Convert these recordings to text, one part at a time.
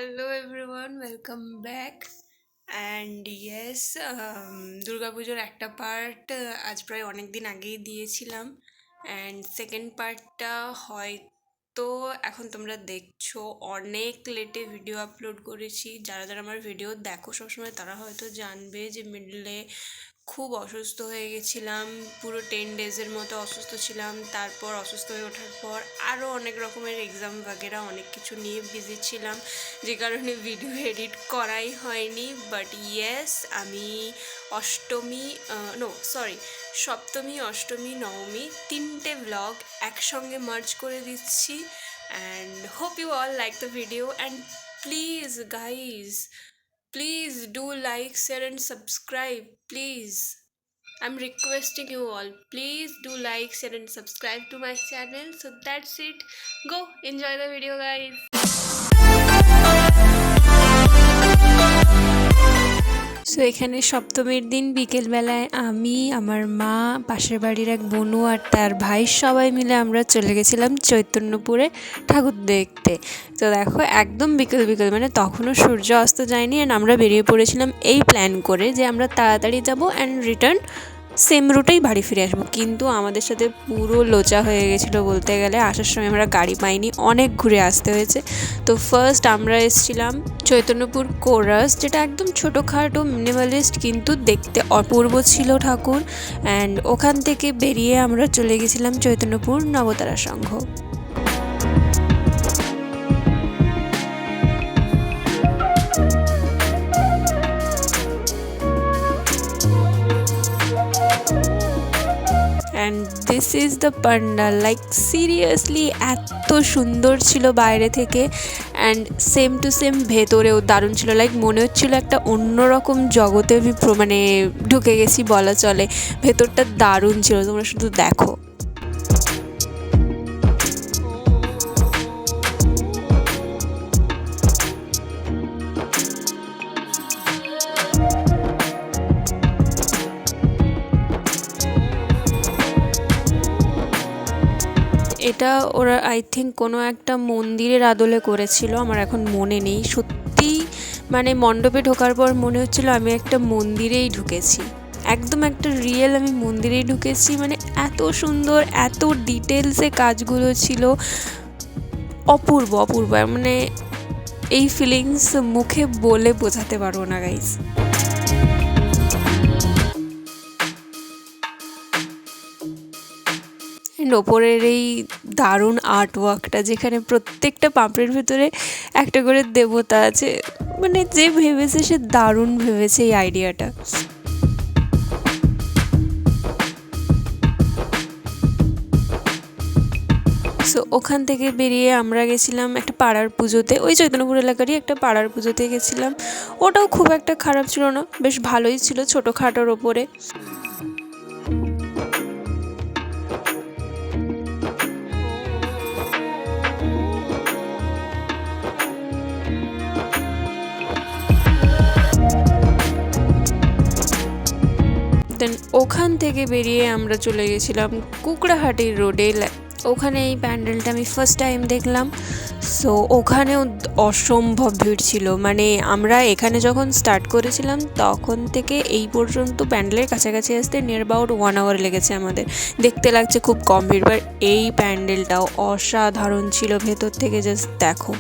Hello everyone, welcome back. And yes, দুর্গাপুজোর একটা part আজ প্রায় অনেক দিন আগেই দিয়েছিলাম, অ্যান্ড সেকেন্ড পার্টটা হয়তো এখন তোমরা দেখছো। অনেক লেটে ভিডিও আপলোড করেছি। যারা যারা আমার ভিডিও দেখো সবসময় তারা হয়তো জানবে যে মিডলে খুব অসুস্থ হয়ে গেছিলাম। পুরো 10 ডেজের মতো অসুস্থ ছিলাম। তারপর অসুস্থ হয়ে ওঠার পর আরও অনেক রকমের এক্সাম বাগেরা অনেক কিছু নিয়ে বিজি ছিলাম, যে কারণে ভিডিও এডিট করাই হয়নি। বাট ইয়েস, আমি অষ্টমী সপ্তমী, অষ্টমী, নবমী তিনটে ব্লগ একসঙ্গে মার্জ করে দিচ্ছি। And hope you all like the video, and please guys, please do like, share and subscribe. Please. I'm requesting you all. Please do like, share and subscribe to my channel. So that's it. Go enjoy the video, guys. So এখানে সপ্তমীর দিন বিকেলবেলায় আমি, আমার মা, পাশের বাড়ির এক বনু আর তার ভাই সবাই মিলে আমরা চলে গেছিলাম চৈতন্যপুরে ঠাকুর দেখতে। তো দেখো একদম বিকেল বিকেল, মানে তখনও সূর্য অস্ত যায়নি, অ্যান্ড আমরা বেরিয়ে পড়েছিলাম এই প্ল্যান করে যে আমরা তাড়াতাড়ি যাব অ্যান্ড রিটার্ন সেম রুটেই বাড়ি ফিরে আসবো। কিন্তু আমাদের সাথে পুরো লোচা হয়ে গেছিলো বলতে গেলে। আসার সময় আমরা গাড়ি পাইনি, অনেক ঘুরে আসতে হয়েছে। তো ফার্স্ট আমরা এসেছিলাম চৈতন্যপুর কোরাস, যেটা একদম ছোটোখাটো মিনিমালিস্ট কিন্তু দেখতে অপূর্ব ছিল ঠাকুর। অ্যান্ড ওখান থেকে বেরিয়ে আমরা চলে গেছিলাম Chaitanyapur Nabatara Sangha. And this is the pandal, like seriously এত সুন্দর ছিল বাইরে থেকে, অ্যান্ড সেম টু সেম ভেতরেও দারুণ ছিল। লাইক মনে হচ্ছিলো একটা অন্যরকম জগতে আমি মানে ঢুকে গেছি বলা চলে। ভেতরটা দারুণ ছিল, তোমরা শুধু দেখো। এটা ওরা আই থিঙ্ক কোনো একটা মন্দিরের আদলে করেছিল, আমার এখন মনে নেই। সত্যি মানে মণ্ডপে ঢোকার পর মনে হচ্ছিল আমি একটা মন্দিরেই ঢুকেছি, একদম একটা রিয়েল আমি মন্দিরেই ঢুকেছি। মানে এত সুন্দর, এত ডিটেলসে কাজগুলো ছিল, অপূর্ব অপূর্ব। মানে এই ফিলিংস মুখে বলে বোঝাতে পারবো না গাইস। ওপরের এই দারুণ আর্ট ওয়ার্কটা, যেখানে প্রত্যেকটা পাপড়ির ভেতরে একটা করে দেবতা আছে, মানে যে ভেবেছে সে দারুণ ভেবেছে এই আইডিয়াটা। সো ওখান থেকে বেরিয়ে আমরা গেছিলাম একটা পাড়ার পুজোতে, ওই চৈতন্যপুর এলাকারই একটা পাড়ার পুজোতে গেছিলাম। ওটাও খুব একটা খারাপ ছিল না, বেশ ভালোই ছিল, ছোটোখাটোর ওপরে। দেন ওখান থেকে বেরিয়ে আমরা চলে গেছিলাম কুকড়াহাটির রোডে। ওখানে এই প্যান্ডেলটা আমি ফার্স্ট টাইম দেখলাম। সো ওখানেও অসম্ভব ভিড় ছিল। মানে আমরা এখানে যখন স্টার্ট করেছিলাম তখন থেকে এই পর্যন্ত প্যান্ডেলের কাছাকাছি আসতে নিয়ার অ্যাবাউট 1 আওয়ার লেগেছে আমাদের। দেখতে লাগছে খুব কম ভিড়, বাট এই প্যান্ডেলটাও অসাধারণ ছিল ভেতর থেকে, জাস্ট দেখো।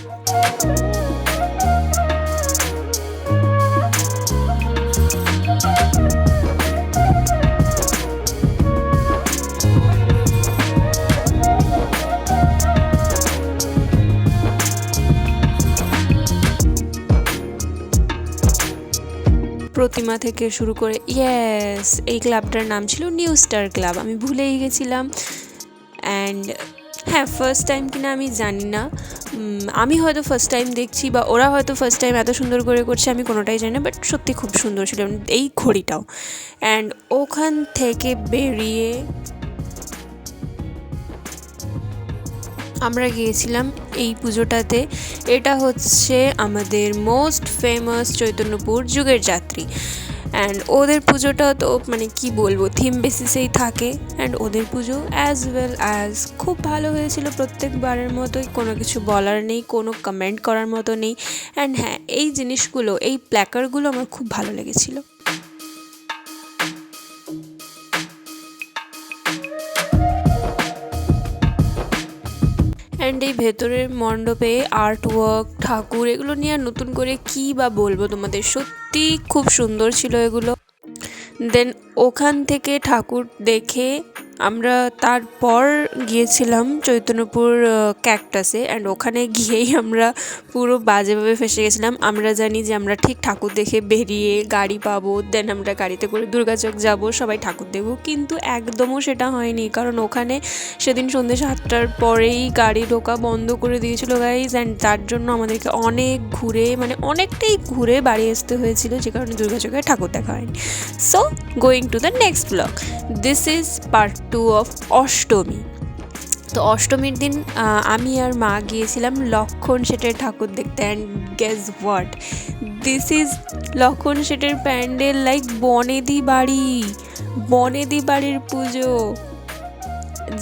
প্রতিমা থেকে শুরু করে, ইয়েস, এই ক্লাবটার নাম ছিল নিউ স্টার ক্লাব, আমি ভুলেই গেছিলাম। অ্যান্ড হ্যাঁ, ফার্স্ট টাইম কিনা আমি জানি না, আমি হয়তো ফার্স্ট টাইম দেখছি বা ওরা হয়তো ফার্স্ট টাইম এত সুন্দর করে করছে, আমি কোনোটাই জানি না, বাট সত্যি খুব সুন্দর ছিল এই ঘড়িটাও। অ্যান্ড ওখান থেকে বেরিয়ে আমরা গিয়েছিলাম এই পুজোটাতে। এটা হচ্ছে আমাদের মোস্ট ফেমাস চৈতন্যপুর যুগের যাত্রী। অ্যান্ড ওদের পুজোটা তো মানে কি বলবো, থিম বেসিসেই থাকে। অ্যান্ড ওদের পুজো অ্যাজ ওয়েল অ্যাজ খুব ভালো হয়েছিল প্রত্যেকবারের মতোই, কোনো কিছু বলার নেই, কোনো কমেন্ট করার মতো নেই। অ্যান্ড হ্যাঁ, এই জিনিসগুলো, এই প্ল্যাকারগুলো আমার খুব ভালো লেগেছিলো। অ্যান্ড এই ভেতরের মণ্ডপে আর্ট ওয়ার্ক, ঠাকুর, এগুলো নিয়ে আর নতুন করে কী বা বলবো তোমাদের, সত্যি খুব সুন্দর ছিল এগুলো। দেন ওখান থেকে ঠাকুর দেখে আমরা তারপর গিয়েছিলাম চৈতন্যপুর ক্যাকটাসে। অ্যান্ড ওখানে গিয়েই আমরা পুরো বাজেভাবে ফেসে গেছিলাম। আমরা জানি যে আমরা ঠিক ঠাকুর দেখে বেরিয়ে গাড়ি পাবো, দেন আমরা গাড়িতে করে দুর্গাচক যাব, সবাই ঠাকুর দেখবো, কিন্তু একদমও সেটা হয়নি। কারণ ওখানে সেদিন সন্ধ্যে 7টার পরেই গাড়ি ঢোকা বন্ধ করে দিয়েছিল গাইজ। অ্যান্ড তার জন্য আমাদেরকে অনেক ঘুরে, মানে অনেকটাই ঘুরে বাড়ি আসতে হয়েছিল, যে কারণে দুর্গাচকে ঠাকুর দেখা হয়নি। So going to the next blog, this is part 2 of Ashtami. তো অষ্টমীর দিন আমি আর মা গিয়েছিলাম লক্ষণ শেঠের ঠাকুর দেখতে। And guess what, this is লক্ষণ শেঠের প্যান্ডেল, লাইক বনেদি বাড়ির পুজো।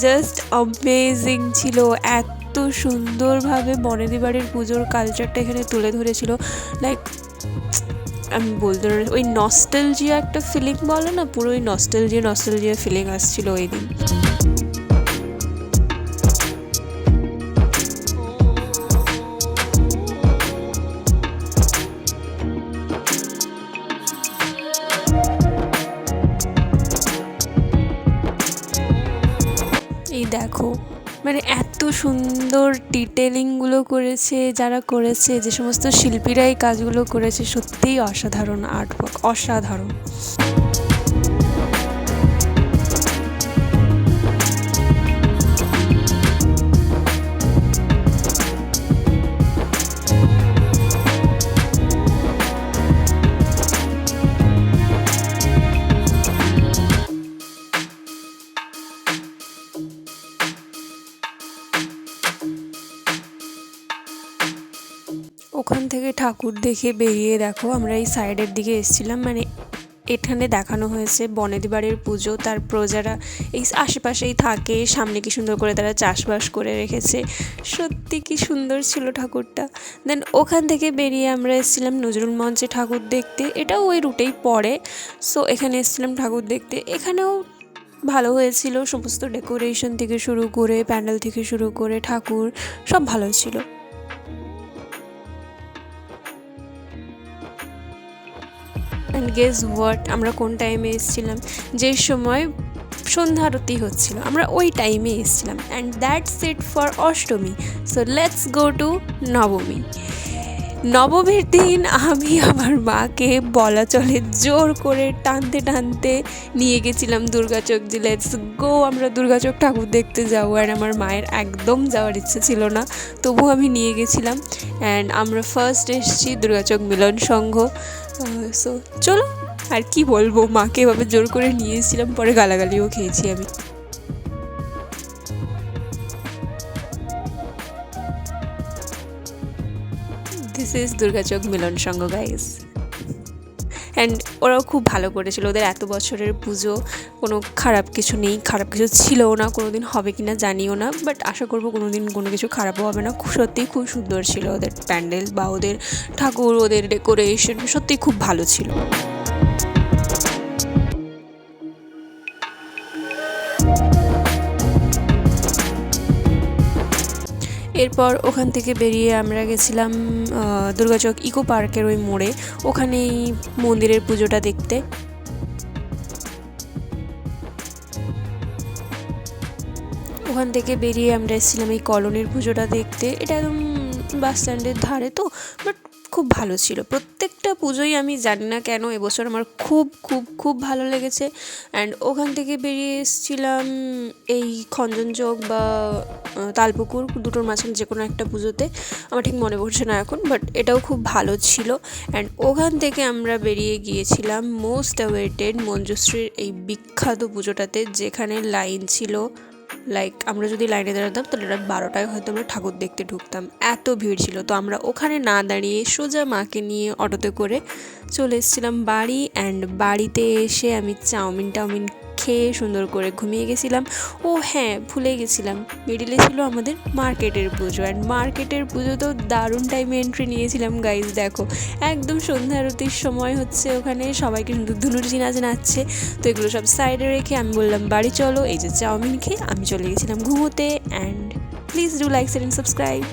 জাস্ট অ্যামেজিং ছিল, এত সুন্দরভাবে বনেদি বাড়ির পুজোর কালচারটা এখানে তুলে ধরেছিল। লাইক আমি বলতে পারি, ওই নস্টালজিয়া একটা ফিলিং বলো না, পুরো ওই নস্টালজিয়া ফিলিং আসছিল ওই দিন। এই দেখো, মানে এত সুন্দর ডিটেলিংগুলো করেছে যারা করেছে, যে সমস্ত শিল্পীরা এই কাজগুলো করেছে, সত্যিই অসাধারণ আর্টওয়ার্ক, অসাধারণ। ওখান থেকে ঠাকুর দেখে বেরিয়ে দেখো আমরা এই সাইডের দিকে এসেছিলাম। মানে এখানে দেখানো হয়েছে বনেদি বাড়ির পুজো, তার প্রজারা এই আশেপাশেই থাকে, সামনে কি সুন্দর করে তারা চাষবাস করে রেখেছে, সত্যি কি সুন্দর ছিল ঠাকুরটা। দেন ওখান থেকে বেরিয়ে আমরা এসেছিলাম নজরুল মঞ্চে ঠাকুর দেখতে, এটাও ওই রুটেই পড়ে। সো এখানে এসেছিলাম ঠাকুর দেখতে, এখানেও ভালো হয়েছিল, সমস্ত ডেকোরেশন থেকে শুরু করে প্যান্ডেল থেকে শুরু করে ঠাকুর সব ভালো ছিল। অ্যান্ড গেস হোয়াট, আমরা কোন টাইমে এসেছিলাম, যে সময় সন্ধ্যা আরতি হচ্ছিল, আমরা ওই টাইমে এসেছিলাম। And that's it for Ashtami. So let's go to নবমী। নবমীর দিন আমি আমার মাকে বলা চলে জোর করে টানতে নিয়ে গেছিলাম দুর্গাচক, যে লেটস গো, আমরা দুর্গাচক ঠাকুর দেখতে যাবো। অ্যান্ড আমার মায়ের একদম যাওয়ার ইচ্ছে ছিল না, তবুও আমি নিয়ে গেছিলাম। অ্যান্ড আমরা ফার্স্ট এসেছি দুর্গাচক মিলন সংঘ। সো চলো, আর কি বলবো, মাকে এভাবে জোর করে নিয়ে এসেছিলাম, পরে গালাগালিও খেয়েছি আমি। This is Durgachak Milan Sangha guys. অ্যান্ড ওরাও খুব ভালো করেছিল, ওদের এত বছরের পুজো, কোনো খারাপ কিছু নেই, খারাপ কিছু ছিলও না, কোনো দিন হবে কি না জানিও না, বাট আশা করবো কোনো দিন কোনো কিছু খারাপও হবে না। সত্যিই খুব সুন্দর ছিল ওদের প্যান্ডেল বা ওদের ঠাকুর, ওদের ডেকোরেশন সত্যিই খুব ভালো ছিল। এরপর ওখান থেকে বেরিয়ে আমরা গেছিলাম দুর্গাচক ইকো পার্কের ওই মোড়ে, ওখানেই মন্দিরের পুজোটা দেখতে। ওখান থেকে বেরিয়ে আমরা এসেছিলাম এই কলোনির পুজোটা দেখতে। এটা একদম বাস স্ট্যান্ডের ধারে, তো বাট খুব ভালো ছিল। প্রত্যেকটা পুজোই আমি জানি না কেন এবছর আমার খুব খুব খুব ভালো লেগেছে। অ্যান্ড ওখান থেকে বেরিয়ে এসেছিলাম এই খঞ্জনচক বা তালপুকুর, দুটোর মাঝখানে যে কোনো একটা পুজোতে, আমার ঠিক মনে পড়ছে না এখন, বাট এটাও খুব ভালো ছিল। অ্যান্ড ওখান থেকে আমরা বেরিয়ে গিয়েছিলাম মোস্ট অ্যাওয়েটেড মঞ্জুশ্রীর এই বিখ্যাত পুজোটাতে, যেখানে লাইন ছিল লাইক আমরা যদি লাইনে দাঁড়াতাম তাহলে রাত 12টায় হয়তো আমরা ঠাকুর দেখতে ঢুকতাম, এত ভিড় ছিল। তো আমরা ওখানে না দাঁড়িয়ে সোজা মাকে নিয়ে অটোতে করে চলে এসেছিলাম বাড়ি। অ্যান্ড বাড়িতে এসে আমি চাউমিন খেয়ে সুন্দর করে ঘুমিয়ে গেছিলাম। ও হ্যাঁ, ভুলে গেছিলাম, মিডিলে ছিল আমাদের মার্কেটের পুজো। অ্যান্ড মার্কেটের পুজো তো দারুণ টাইমে এন্ট্রি নিয়েছিলাম গাইজ। দেখো একদম সন্ধ্যা আরতির সময় হচ্ছে, ওখানে সবাইকে সুন্দর ধুনুচি নাচ নাচছে। তো এগুলো সব সাইডে রেখে আমি বললাম বাড়ি চলো, এই যে চাউমিন খেয়ে আমি চলে গেছিলাম ঘুমোতে। And please do like, share and subscribe.